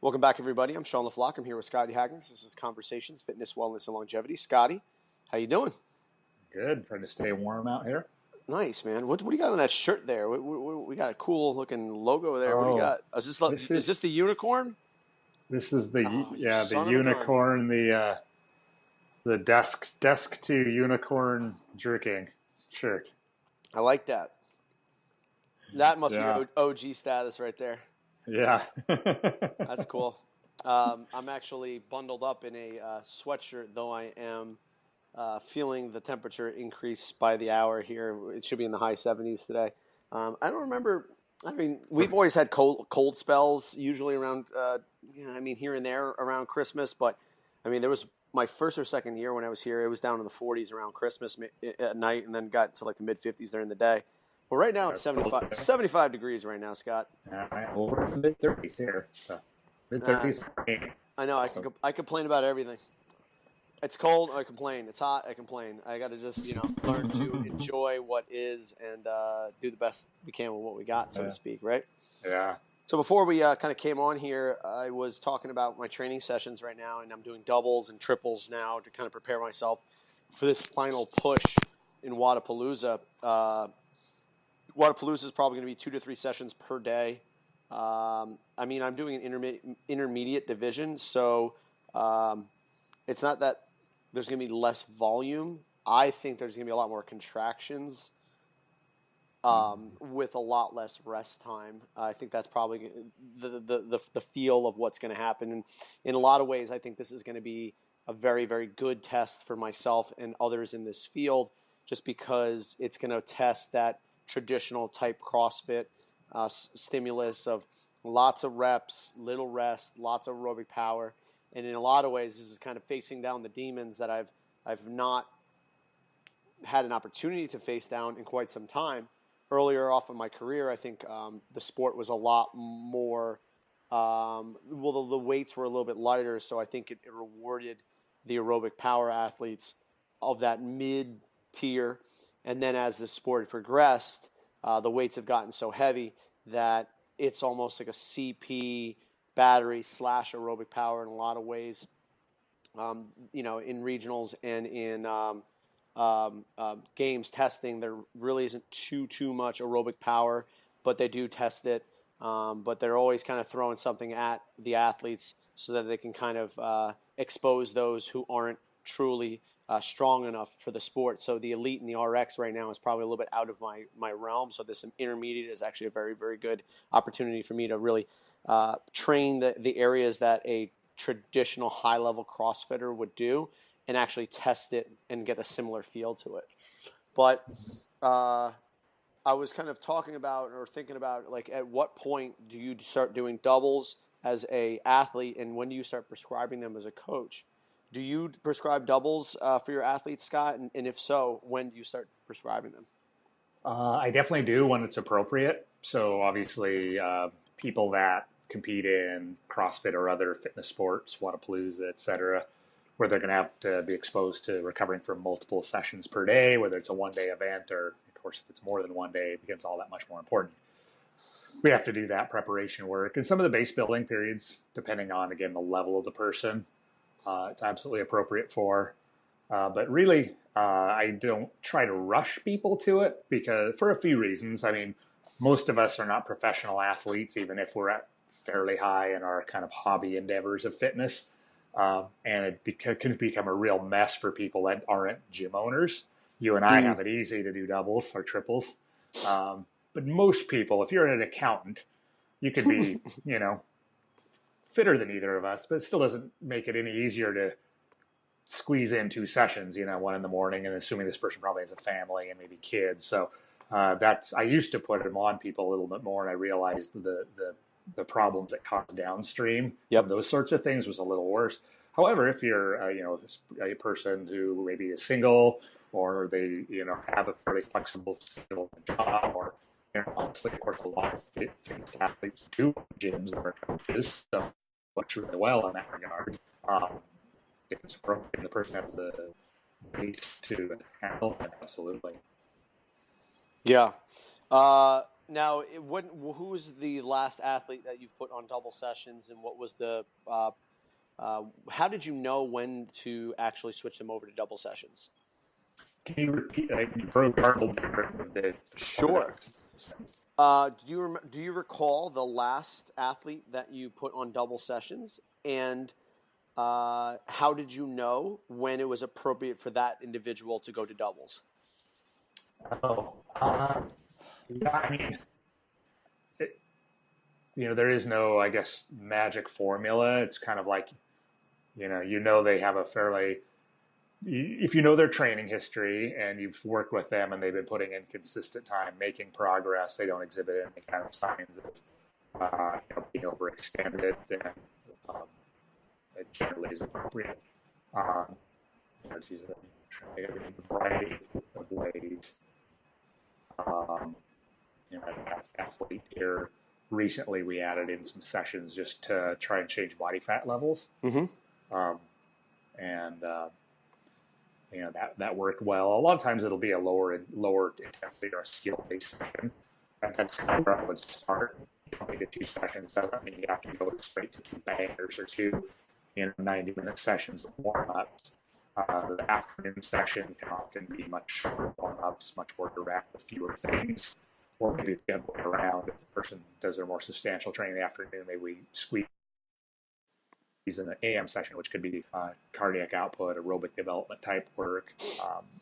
Welcome back, everybody. I'm Sean LaFlock. I'm here with Scotty Haggins. This is Conversations, Fitness, Wellness, and Longevity. Scotty, how you doing? Good. Trying to stay warm out here. Nice, man. What do you got on that shirt there? We got a cool looking logo there. What do you Oh, got? Is this the unicorn? this is the Oh, you the son of a gun. unicorn, the desk to unicorn jerking shirt. I like that. That must be Yeah, OG status right there. yeah. That's cool. I'm actually bundled up in a sweatshirt, though I am feeling the temperature increase by the hour here. It should be in the high 70s today. I don't remember. I mean, we've always had cold spells, usually around, here and there around Christmas. But, I mean, there was my first or second year when I was here, it was down in the 40s around Christmas at night and then got to like the mid-50s during the day. Well, right now it's 75 degrees right now, Scott. Well, we're in the mid-30s here, so mid-30s for me. I know. I complain about everything. It's cold, I complain. It's hot, I complain. I got to just, learn to enjoy what is and do the best we can with what we got, so to speak, right? Yeah. So before we kind of came on here, I was talking about my training sessions right now, and I'm doing doubles and triples now to kind of prepare myself for this final push in Wodapalooza. Wodapalooza is probably going to be 2 to 3 sessions per day. I'm doing an intermediate division, so it's not that there's going to be less volume. I think there's going to be a lot more contractions with a lot less rest time. I think that's probably the feel of what's going to happen. And in a lot of ways, I think this is going to be a very, very good test for myself and others in this field, just because it's going to test that traditional type CrossFit stimulus of lots of reps, little rest, lots of aerobic power. And in a lot of ways, this is kind of facing down the demons that I've not had an opportunity to face down in quite some time. Earlier off in my career, I think the sport was a lot more, the weights were a little bit lighter, so I think it rewarded the aerobic power athletes of that mid-tier. And then as the sport progressed, the weights have gotten so heavy that it's almost like a CP battery / aerobic power in a lot of ways, in regionals and in games testing. There really isn't too much aerobic power, but they do test it. But they're always kind of throwing something at the athletes so that they can kind of expose those who aren't truly strong enough for the sport. So the elite and the RX right now is probably a little bit out of my realm. So this intermediate is actually a very, very good opportunity for me to really train the areas that a traditional high-level CrossFitter would do and actually test it and get a similar feel to it. But I was kind of talking about or thinking about, like, at what point do you start doing doubles as a athlete, and when do you start prescribing them as a coach? Do you prescribe doubles for your athletes, Scott? And if so, when do you start prescribing them? I definitely do when it's appropriate. So obviously, people that compete in CrossFit or other fitness sports, Wodapalooza, et cetera, where they're going to have to be exposed to recovering from multiple sessions per day, whether it's a one-day event or, of course, if it's more than one day, it becomes all that much more important. We have to do that preparation work. And some of the base building periods, depending on, again, the level of the person, it's absolutely appropriate for. But really, I don't try to rush people to it because for a few reasons. I mean, most of us are not professional athletes, even if we're at fairly high in our kind of hobby endeavors of fitness. And it can become a real mess for people that aren't gym owners. You and I have it easy to do doubles or triples. But most people, if you're an accountant, you could be, fitter than either of us, but it still doesn't make it any easier to squeeze in 2 sessions, one in the morning, and assuming this person probably has a family and maybe kids. So I used to put them on people a little bit more, and I realized the problems that cause downstream of those sorts of things was a little worse. However, if you're a person who maybe is single or they have a fairly flexible job, or honestly, of course, a lot of fitness athletes do gyms or coaches, so works really well in that regard. If it's appropriate and the person has the base to handle it, absolutely. Yeah. Now, who was the last athlete that you've put on double sessions, and what was the how did you know when to actually switch them over to double sessions? Can you repeat? You broke garbled the first part of Sure. that sentence. Do you recall the last athlete that you put on double sessions, and how did you know when it was appropriate for that individual to go to doubles? Oh, yeah. I mean, it, there is no, I guess, magic formula. It's kind of like, they have a fairly, if you know their training history and you've worked with them and they've been putting in consistent time, making progress, they don't exhibit any kind of signs of being overextended, then um, it generally is appropriate. Um, she's trying a variety of ways. Um, an athlete here recently, we added in some sessions just to try and change body fat levels, Mm-hmm. um, and that worked well. A lot of times it'll be a lower intensity or a skill based session, and that's kind of where I would start. Jumping to 2 sessions doesn't mean you have to go straight to 2 bangers or 90-minute sessions of warm ups. The afternoon session can often be much shorter warm ups, much more direct with fewer things. Or maybe it's the other way around. If the person does their more substantial training in the afternoon, maybe we squeeze in an AM session, which could be cardiac output, aerobic development type work.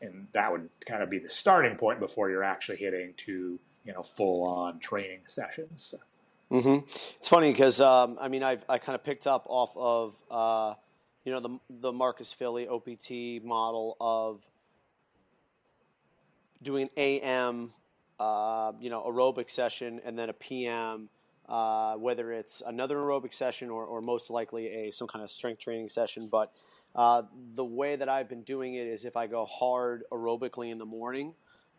And that would kind of be the starting point before you're actually hitting to, full on training sessions. Mm-hmm. It's funny because I kind of picked up off of the Marcus Philly OPT model of doing an AM aerobic session and then a PM, whether it's another aerobic session or most likely some kind of strength training session. But the way that I've been doing it is if I go hard aerobically in the morning,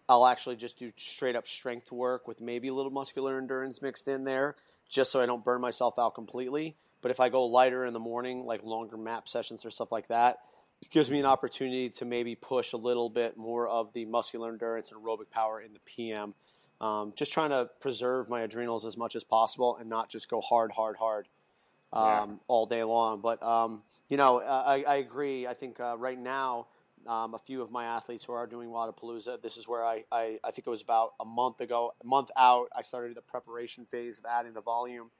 I'll actually just do straight up strength work with maybe a little muscular endurance mixed in there, just so I don't burn myself out completely. But if I go lighter in the morning, like longer map sessions or stuff like that, it gives me an opportunity to maybe push a little bit more of the muscular endurance and aerobic power in the PM. Just trying to preserve my adrenals as much as possible and not just go hard, hard, hard Yeah. all day long. But I agree. I think right now, a few of my athletes who are doing Wadapalooza, this is where I think it was about a month out, I started the preparation phase of adding the volume.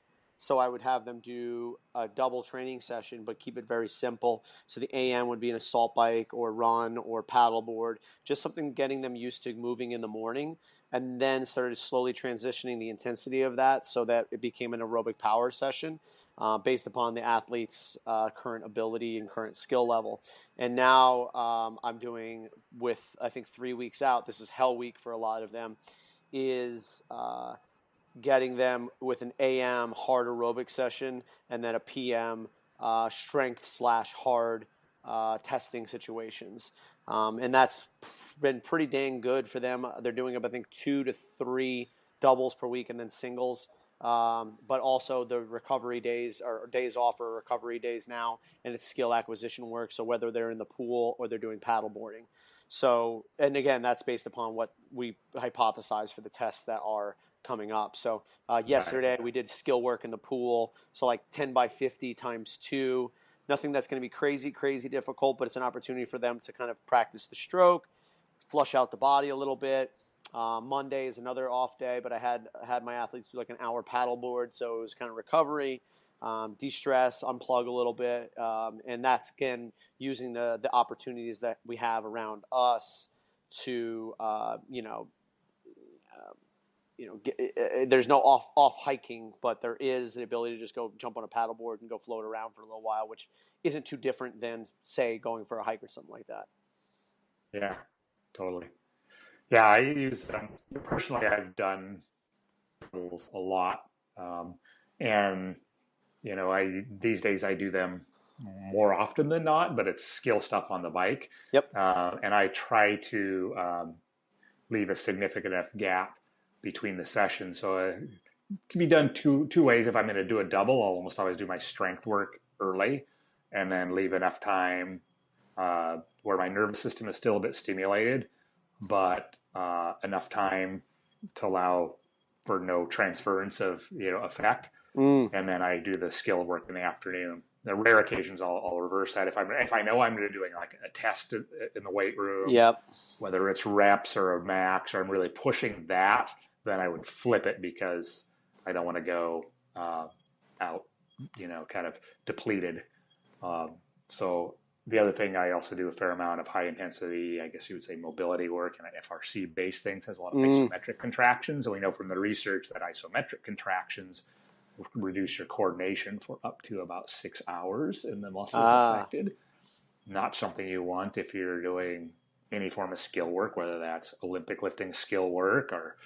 So I would have them do a double training session, but keep it very simple. So the AM would be an assault bike or run or paddleboard, just something getting them used to moving in the morning, and then started slowly transitioning the intensity of that so that it became an aerobic power session based upon the athlete's current ability and current skill level. And now I'm doing with, I think 3 weeks out, this is hell week for a lot of them, is getting them with an AM hard aerobic session and then a PM strength slash hard testing situations. And that's been pretty dang good for them. They're doing, I think, 2 to 3 doubles per week and then singles. But also the recovery days or days off are recovery days now, and it's skill acquisition work. So whether they're in the pool or they're doing paddle boarding. So, and again, that's based upon what we hypothesize for the tests that are coming up. So yesterday we did skill work in the pool. So like 10 by 50 times 2. Nothing that's going to be crazy, crazy difficult, but it's an opportunity for them to kind of practice the stroke, flush out the body a little bit. Monday is another off day, but I had my athletes do like an hour paddleboard, so it was kind of recovery, de-stress, unplug a little bit, and that's again using the opportunities that we have around us to there's no off hiking, but there is the ability to just go jump on a paddleboard and go float around for a little while, which isn't too different than say going for a hike or something like that. Yeah, totally. Yeah, I use personally. I've done tools a lot, and I these days I do them more often than not, but it's skill stuff on the bike, Yep. and I try to leave a significant enough gap between the sessions, so it can be done two ways. If I'm going to do a double, I'll almost always do my strength work early, and then leave enough time where my nervous system is still a bit stimulated, but enough time to allow for no transference of, effect. Mm. And then I do the skill work in the afternoon. The rare occasions I'll reverse that. If I know I'm doing like a test in the weight room, Yep. whether it's reps or a max, or I'm really pushing that, then I would flip it because I don't want to go out, kind of depleted. So the other thing, I also do a fair amount of high intensity, I guess you would say mobility work, and FRC based things has a lot of isometric contractions. And we know from the research that isometric contractions reduce your coordination for up to about 6 hours in the muscles affected. Not something you want if you're doing any form of skill work, whether that's Olympic lifting skill work or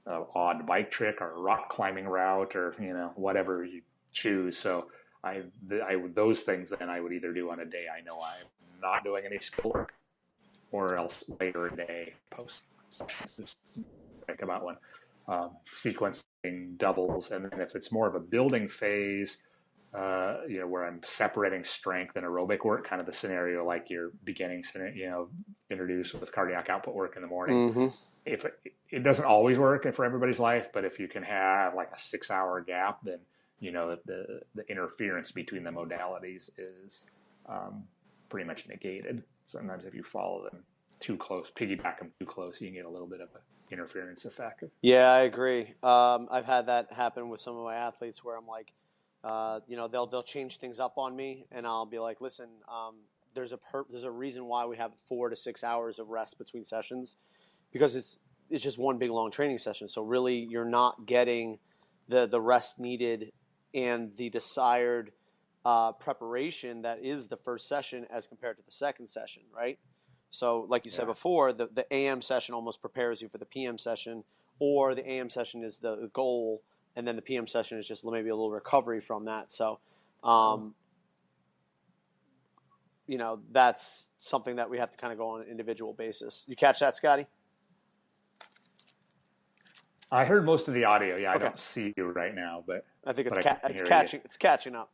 an odd bike trick or a rock climbing route or, whatever you choose. So I those things then I would either do on a day I know I'm not doing any skill work, or else later in the day post sessions. Think about one. Sequencing doubles, and then if it's more of a building phase, where I'm separating strength and aerobic work, kind of the scenario like your beginning, introduced with cardiac output work in the morning. Mm-hmm. If it doesn't always work for everybody's life, but if you can have like a 6 hour gap, then the interference between the modalities is pretty much negated. Sometimes if you follow them too close, piggyback them too close, you can get a little bit of an interference effect. Yeah, I agree. I've had that happen with some of my athletes where I'm like, they'll change things up on me, and I'll be like, listen, there's a reason why we have 4 to 6 hours of rest between sessions, because it's just one big long training session. So really, you're not getting the rest needed and the desired preparation that is the first session as compared to the second session, right? So like you said before, the AM session almost prepares you for the PM session, or the AM session is the goal, and then the PM session is just maybe a little recovery from that. So, that's something that we have to kind of go on an individual basis. You catch that, Scotty? I heard most of the audio. Yeah, Okay. I don't see you right now, but I think it's catching. It's catching up.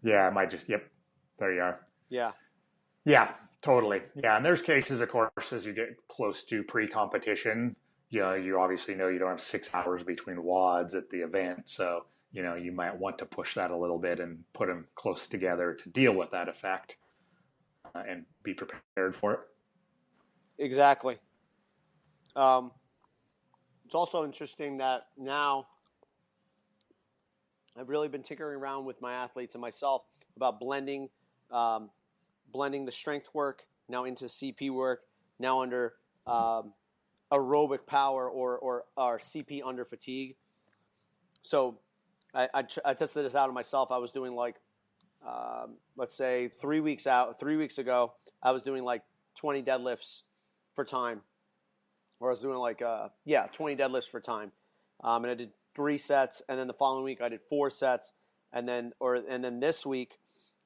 Yeah, I might just. Yep, there you are. Yeah. Yeah, totally. Yeah, and there's cases, of course, as you get close to pre-competition, you obviously know you don't have 6 hours between WODs at the event, so you might want to push that a little bit and put them close together to deal with that effect and be prepared for it. Exactly. It's also interesting that now I've really been tinkering around with my athletes and myself about blending the strength work now into CP work, now under aerobic power or CP under fatigue. So I tested this out on myself. I was doing like, let's say 3 weeks ago, I was doing like 20 deadlifts for time. Or I was doing like, 20 deadlifts for time. And I did 3 sets, and then the following week I did 4 sets. And then this week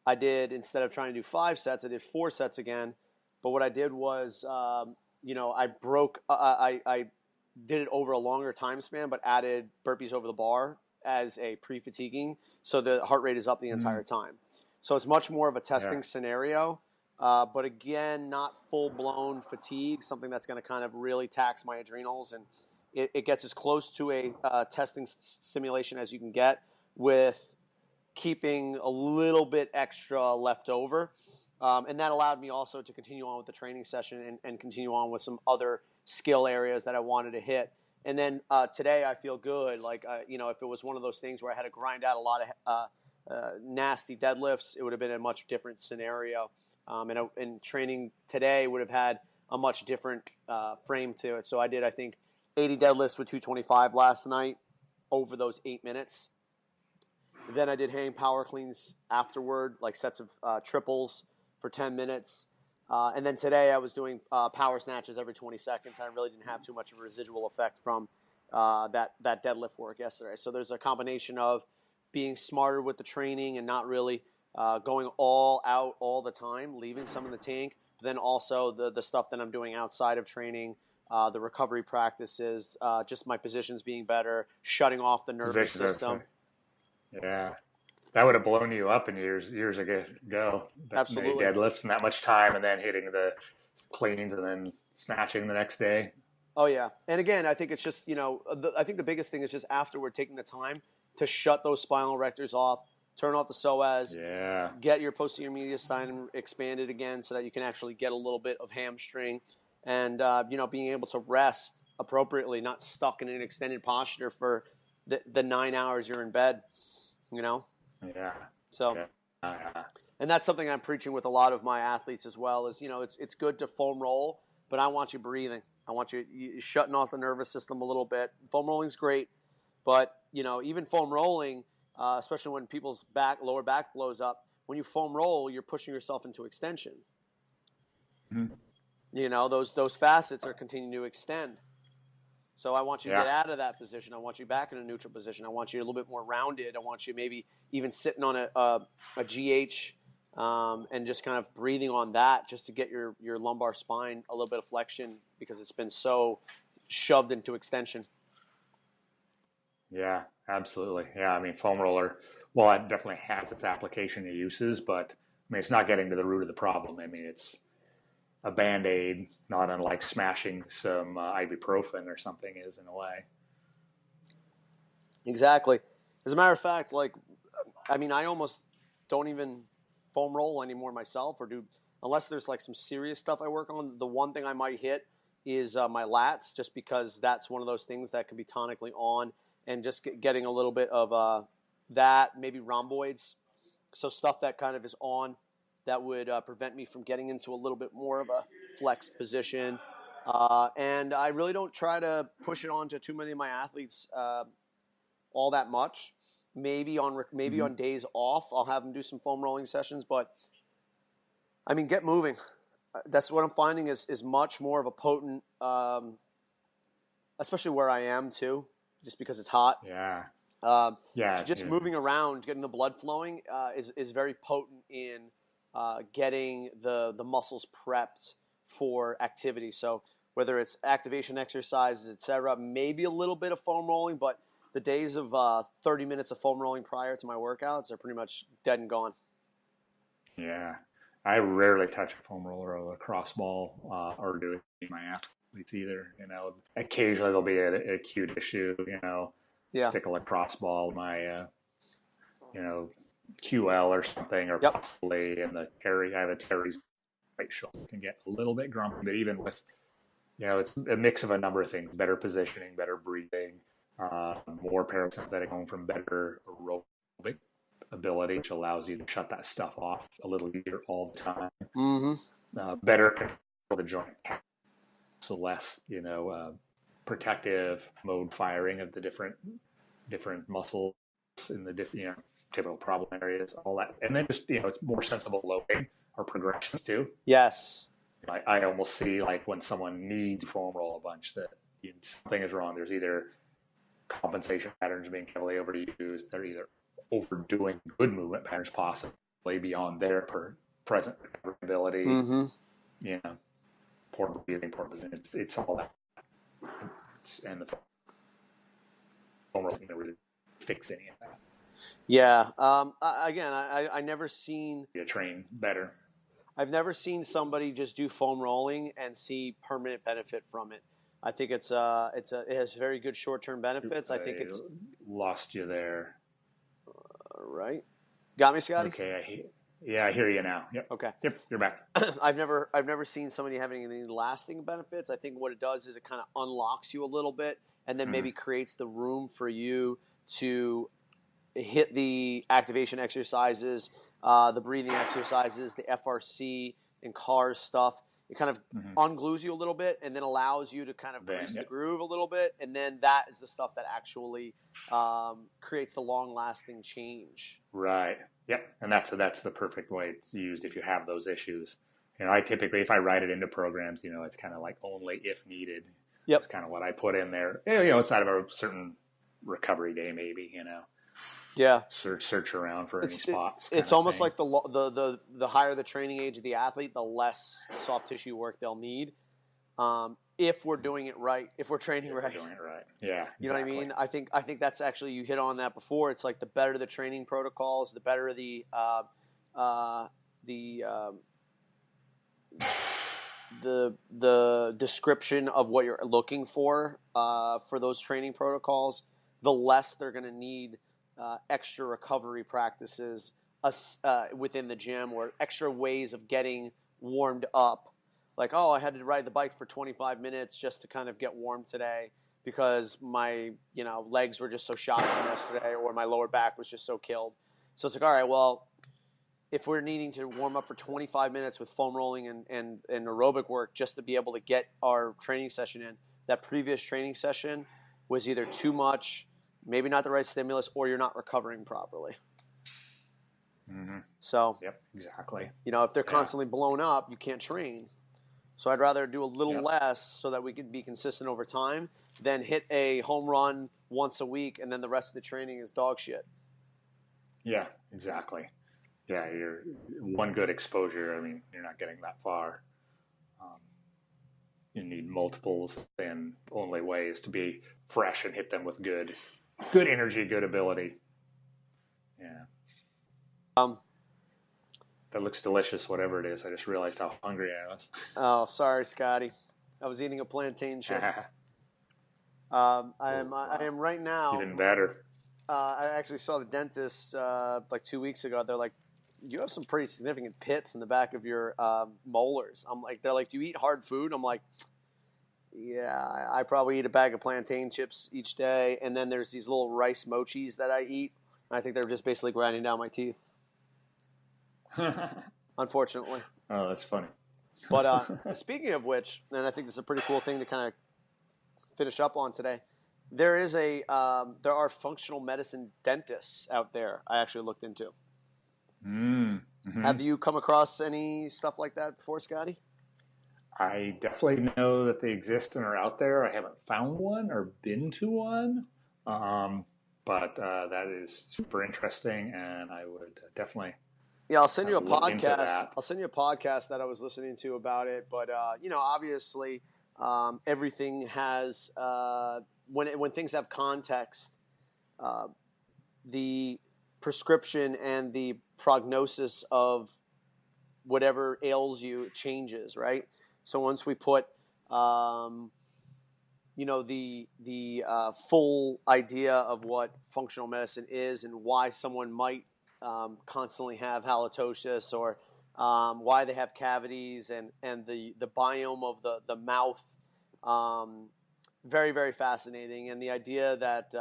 I did, instead of trying to do 5 sets, I did 4 sets again. But what I did was, I did it over a longer time span, but added burpees over the bar as a pre-fatiguing, so the heart rate is up the entire time. So it's much more of a testing scenario, but again, not full-blown fatigue, something that's going to kind of really tax my adrenals, and it gets as close to a testing simulation as you can get with keeping a little bit extra left over. And that allowed me also to continue on with the training session and continue on with some other skill areas that I wanted to hit. And then today I feel good. Like, if it was one of those things where I had to grind out a lot of nasty deadlifts, it would have been a much different scenario. And training today would have had a much different frame to it. So I did, I think, 80 deadlifts with 225 last night over those 8 minutes. Then I did hang power cleans afterward, like sets of triples for 10 minutes. And then today I was doing power snatches every 20 seconds. I really didn't have too much of a residual effect from that deadlift work yesterday. So there's a combination of being smarter with the training and not really going all out all the time, leaving some in the tank. But then also the stuff that I'm doing outside of training, the recovery practices, just my positions being better, shutting off the nervous system. Yeah. That would have blown you up in years ago. Absolutely. Many deadlifts and that much time, and then hitting the cleans and then snatching the next day. Oh yeah, and again, I think it's just I think the biggest thing is just afterward taking the time to shut those spinal erectors off, turn off the psoas, Yeah. get your posterior mediastinum expanded again, so that you can actually get a little bit of hamstring, and being able to rest appropriately, not stuck in an extended posture for the 9 hours you're in bed. You know, Yeah. so. Yeah. And that's something I'm preaching with a lot of my athletes as well. Is it's good to foam roll, but I want you breathing. I want you shutting off the nervous system a little bit. Foam rolling's great, but even foam rolling, especially when people's lower back blows up, when you foam roll, you're pushing yourself into extension. Mhm. Those facets are continuing to extend. So I want you to Yeah. get out of that position. I want you back in a neutral position. I want you a little bit more rounded. I want you maybe even sitting on a GH and just kind of breathing on that, just to get your lumbar spine a little bit of flexion, because it's been so shoved into extension. Yeah, absolutely. Yeah, I mean, foam roller, well, it definitely has its application and uses, but I mean, it's not getting to the root of the problem. I mean, it's a Band-Aid, not unlike smashing some ibuprofen or something is in a way. Exactly. As a matter of fact, I almost don't even foam roll anymore myself, or do, unless there's like some serious stuff I work on. The one thing I might hit is my lats, just because that's one of those things that can be tonically on, and just getting a little bit of that, maybe rhomboids, so stuff that kind of is on that would prevent me from getting into a little bit more of a flexed position. And I really don't try to push it on to too many of my athletes all that much. Maybe on days off, I'll have them do some foam rolling sessions, but I mean, get moving. That's what I'm finding is much more of a potent, especially where I am too, just because it's hot. Yeah. So Yeah. just moving around, getting the blood flowing is very potent in getting the muscles prepped for activity. So whether it's activation exercises, etc., maybe a little bit of foam rolling, but the days of 30 minutes of foam rolling prior to my workouts are pretty much dead and gone. Yeah. I rarely touch a foam roller or a cross ball or do it in my athletes either. Occasionally there'll be an acute issue, Yeah. stick a lacrosse ball in my, QL or something, or Yep. possibly in the Terry. I have a Terry's right shoulder, can get a little bit grumpy, but even with, it's a mix of a number of things: better positioning, better breathing, more parasympathetic home from better aerobic ability, which allows you to shut that stuff off a little easier all the time. Better control the joint, so less, protective mode firing of the different muscles in the typical problem areas, all that, and then just it's more sensible loading or progressions too. Yes. I almost see, like, when someone needs foam roll a bunch, that something is wrong. There's either compensation patterns being heavily overused, they're either overdoing good movement patterns possibly beyond their present ability, poor breathing, poor position. It's all that, and the foam roll doesn't really fix any of that. Yeah. I never seen You train better. I've never seen somebody just do foam rolling and see permanent benefit from it. I think it has very good short-term benefits. I think it's lost you there. Right. Got me, Scotty? Okay. I hear you now. Yep. Okay. Yep. You're back. I've never seen somebody having any lasting benefits. I think what it does is it kind of unlocks you a little bit, and then maybe creates the room for you to hit the activation exercises, the breathing exercises, the FRC and CARS stuff. It kind of unglues you a little bit, and then allows you to kind of grease the groove a little bit, and then that is the stuff that actually creates the long-lasting change. Right. Yep. And that's the perfect way it's used if you have those issues. I typically, if I write it into programs, it's kind of like only if needed. Yep. It's kind of what I put in there. Outside of a certain recovery day, maybe. Yeah. Search around for any spots. It's almost like the higher the training age of the athlete, the less soft tissue work they'll need. If we're doing it right, if we're training right. Doing it right. Yeah. Exactly. You know what I mean? I think that's actually, you hit on that before. It's like the better the training protocols, the better the the description of what you're looking for those training protocols, the less they're going to need extra recovery practices within the gym, or extra ways of getting warmed up. Like, oh, I had to ride the bike for 25 minutes just to kind of get warm today because my legs were just so shot from yesterday, or my lower back was just so killed. So it's like, all right, well, if we're needing to warm up for 25 minutes with foam rolling and aerobic work just to be able to get our training session in, that previous training session was either too much, maybe not the right stimulus, or you're not recovering properly. Mm-hmm. So, yep, exactly. If they're constantly blown up, you can't train. So I'd rather do a little less so that we can be consistent over time than hit a home run once a week and then the rest of the training is dog shit. Yeah, exactly. Yeah, you're one good exposure. I mean, you're not getting that far. You need multiples and only ways to be fresh and hit them with good energy, good ability. Yeah. That looks delicious, whatever it is. I just realized how hungry I was. Oh, sorry, Scotty. I was eating a plantain chip. I am right now. Even better. I actually saw the dentist like 2 weeks ago. They're like, you have some pretty significant pits in the back of your molars. They're like, do you eat hard food? I'm like, yeah, I probably eat a bag of plantain chips each day. And then there's these little rice mochis that I eat. I think they're just basically grinding down my teeth. Unfortunately. Oh, that's funny. But speaking of which, and I think this is a pretty cool thing to kind of finish up on today, there are functional medicine dentists out there I actually looked into. Mm-hmm. Have you come across any stuff like that before, Scotty? I definitely know that they exist and are out there. I haven't found one or been to one, but that is super interesting, and I would definitely. Yeah, I'll send you a podcast. I'll send you a podcast that I was listening to about it. But obviously, everything has when things have context, the prescription and the prognosis of whatever ails you changes, right? So once we put the full idea of what functional medicine is and why someone might constantly have halitosis, or why they have cavities, and the biome of the mouth, very, very fascinating. And the idea that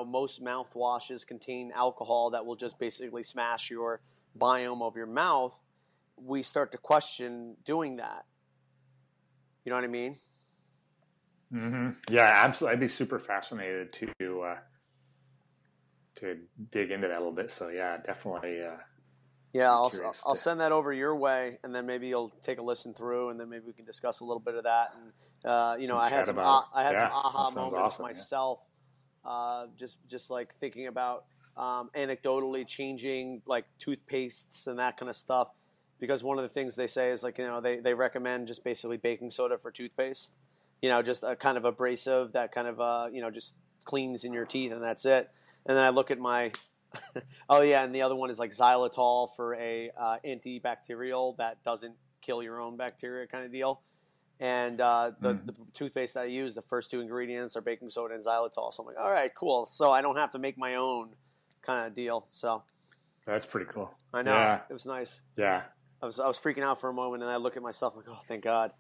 most mouthwashes contain alcohol that will just basically smash your biome of your mouth, we start to question doing that. You know what I mean? Mm-hmm. Yeah, absolutely. I'd be super fascinated to dig into that a little bit. So yeah, definitely. Yeah, I'll send that over your way, and then maybe you'll take a listen through, and then maybe we can discuss a little bit of that. And I had some aha moments myself, just like thinking about anecdotally changing like toothpastes and that kind of stuff, because one of the things they say is like they recommend just basically baking soda for toothpaste, just a kind of abrasive that kind of just cleans in your teeth, and that's it. And then I look at my oh yeah, and the other one is like xylitol for a antibacterial that doesn't kill your own bacteria kind of deal. And the toothpaste that I use, the first two ingredients are baking soda and xylitol. So I'm like, all right, cool. So I don't have to make my own kind of deal. So that's pretty cool. I know. Yeah. It was nice. Yeah. I was freaking out for a moment, and I look at my stuff like, oh, thank God.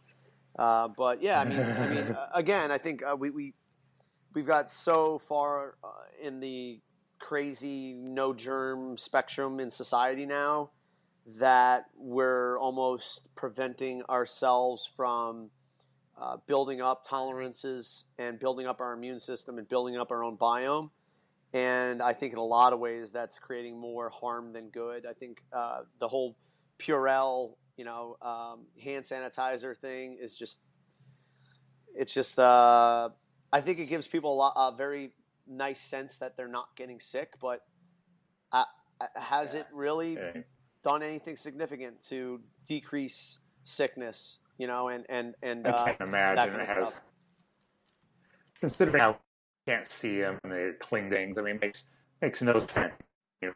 But yeah, I mean, again, I think we've got so far in the crazy no germ spectrum in society now that we're almost preventing ourselves from building up tolerances and building up our immune system and building up our own biome. And I think in a lot of ways that's creating more harm than good. I think the whole Purell, hand sanitizer thing is I think it gives people a very nice sense that they're not getting sick, but has it really done anything significant to decrease sickness? And I can't imagine it has. Considering how you can't see them and they cling things, I mean, it makes no sense. You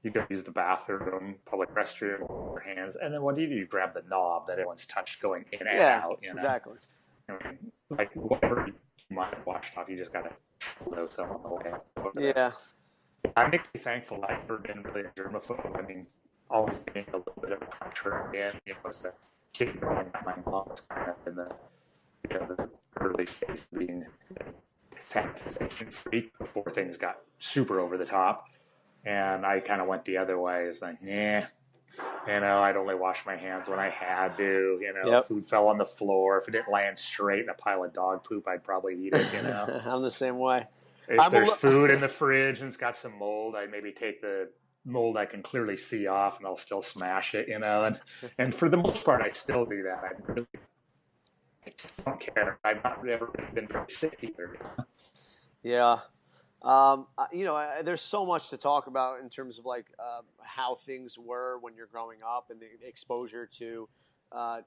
You go use the bathroom, public restroom, your hands, and then what do? You grab the knob that everyone's touched going in and Yeah, out. You know, exactly. I mean, like whatever you might have washed off, you just gotta know some on the way over there. Yeah. I'm actually thankful I've never been really a germaphobe. I mean, always being a little bit of a contrarian. You know, as a kid growing up, my mom was kind of in the the early phase of being a sanitization freak before things got super over the top. And I kind of went the other way. It's like, yeah, I'd only wash my hands when I had to. Yep. Food fell on the floor. If it didn't land straight in a pile of dog poop, I'd probably eat it. I'm the same way. If there's food in the fridge and it's got some mold, I maybe take the mold I can clearly see off and I'll still smash it. And for the most part, I still do that. I don't care. I've not ever been very sick either. Yeah. There's so much to talk about in terms of like how things were when you're growing up and the exposure to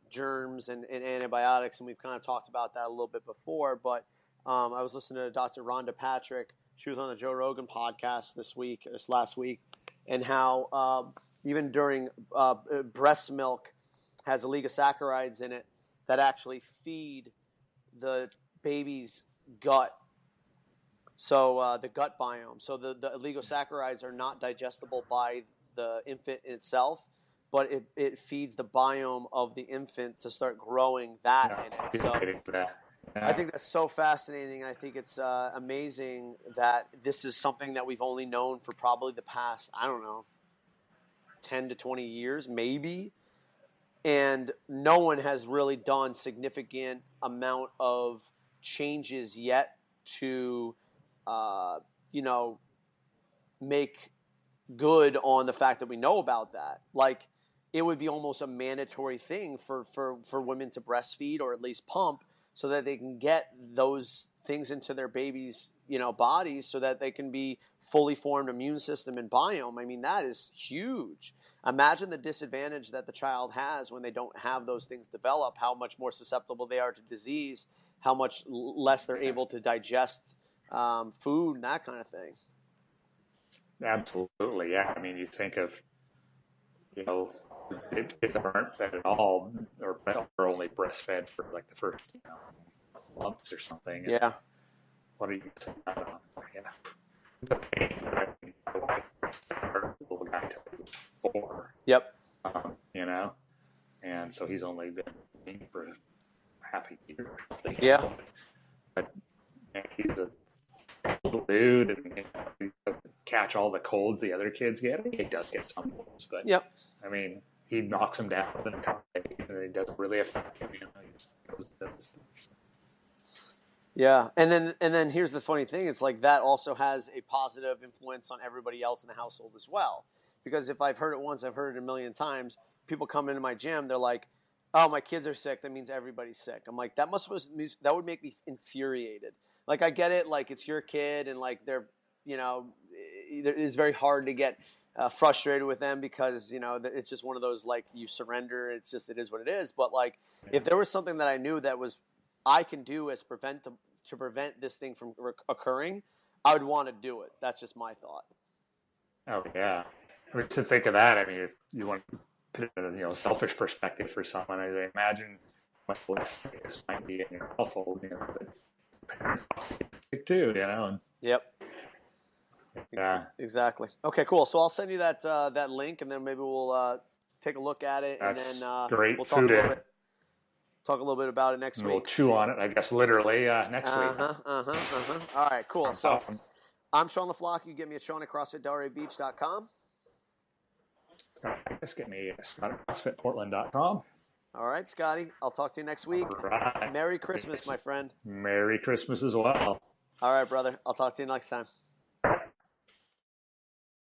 germs and antibiotics, and we've kind of talked about that a little bit before. But I was listening to Dr. Rhonda Patrick. She was on the Joe Rogan podcast this last week, and how even during breast milk has oligosaccharides in it that actually feed the baby's gut. So the gut biome. So the oligosaccharides are not digestible by the infant itself, but it feeds the biome of the infant to start growing that in it. So I think that's so fascinating. I think it's amazing that this is something that we've only known for probably the past, I don't know, 10 to 20 years, maybe. And no one has really done significant amount of changes yet to make good on the fact that we know about that. Like, it would be almost a mandatory thing for women to breastfeed or at least pump so that they can get those things into their babies, bodies so that they can be fully formed immune system and biome. I mean, that is huge. Imagine the disadvantage that the child has when they don't have those things develop, how much more susceptible they are to disease, how much less they're able to digest food and that kind of thing. Absolutely, yeah. I mean, you think of, kids that aren't fed at all or only breastfed for like the first months or something. Yeah. What are you saying? Yeah. It's a pain. I mean, my wife breastfed her little guy until he was 4. Yep. And so he's only been for half a year. Yeah. But he's a little dude, and he doesn't catch all the colds the other kids get. He does get some colds, but yep. I mean, he knocks them down within a couple of days, and it doesn't really affect him. He just goes and does. Yeah, and then here's the funny thing: it's like that also has a positive influence on everybody else in the household as well. Because if I've heard it once, I've heard it a million times. People come into my gym, they're like, "Oh, my kids are sick. That means everybody's sick." I'm like, that would make me infuriated. Like, I get it, like it's your kid, and like they're, it's very hard to get frustrated with them because it's just one of those, like, you surrender. It is what it is. But like, if there was something that I knew that I can do to prevent this thing from occurring, I would want to do it. That's just my thought. Oh yeah, I mean, to think of that, I mean, if you want to put it in a selfish perspective for someone, I imagine much less this might be in your household. The parents sick too, And, yep. Yeah. Exactly. Okay, cool. So I'll send you that link, and then maybe we'll take a look at it, That's and then great we'll talk a little bit about it next week. We'll chew on it, I guess, literally next week. All right, cool. That's so awesome. I'm Sean LaFlock. You can get me at Sean@CrossFitDelrayBeach.com. Just get me at CrossFitPortland.com. All right, Scotty. I'll talk to you next week. Right. Merry Christmas, my friend. Merry Christmas as well. All right, brother. I'll talk to you next time.